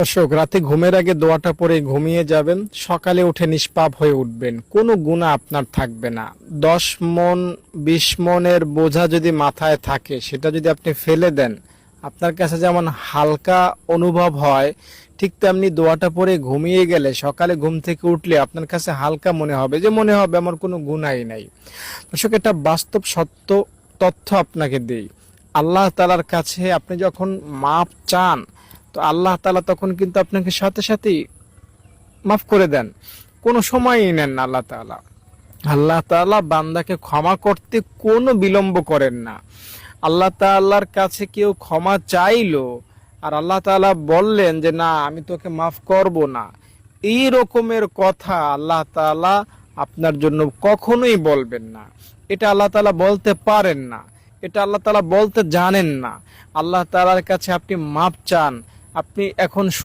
দর্শক, রাতে ঘুমের আগে দোয়াটা পড়ে ঘুমিয়ে যাবেন, সকালে উঠে নিষ্পাপ হয়ে উঠবেন, কোনো গুনাহ আপনার থাকবে না। 10 মণ 20 মণের বোঝা যদি মাথায় থাকে, সেটা যদি আপনি ফেলে দেন, আপনার কাছে যেমন হালকা অনুভব হয়, ঠিক তেমনি দোয়াটা পড়ে ঘুমিয়ে গেলে সকালে ঘুম থেকে উঠলে আপনার কাছে হালকা মনে হবে, যে মনে হবে আমার কোনো গুনাহই নাই। দর্শক, এটা বাস্তব সত্য তথ্য আপনাকে দেই। আল্লাহ তাআলার কাছে আপনি যখন মাপ চান, তো আল্লাহ তাআলা তখন কিন্তু আপনাকে সাথে সাথেই মাফ করে দেন, কোনো সময়ই নেন না। আল্লাহ তাআলা আল্লাহ তাআলা বান্দাকে ক্ষমা করতে কোনো বিলম্ব করেন না। আল্লাহ তাআলার কাছে কেউ ক্ষমা চাইলো আর আল্লাহ তাআলা বললেন যে না, আমি তোকে মাফ করব না, এই রকমের কথা আল্লাহ তাআলা আপনার জন্য কখনোই বলবেন না। এটা আল্লাহ তাআলা বলতে পারেন না, এটা আল্লাহ তাআলা বলতে জানেন না। আল্লাহ তাআলার কাছে আপনি মাপ চান, আপনি এখন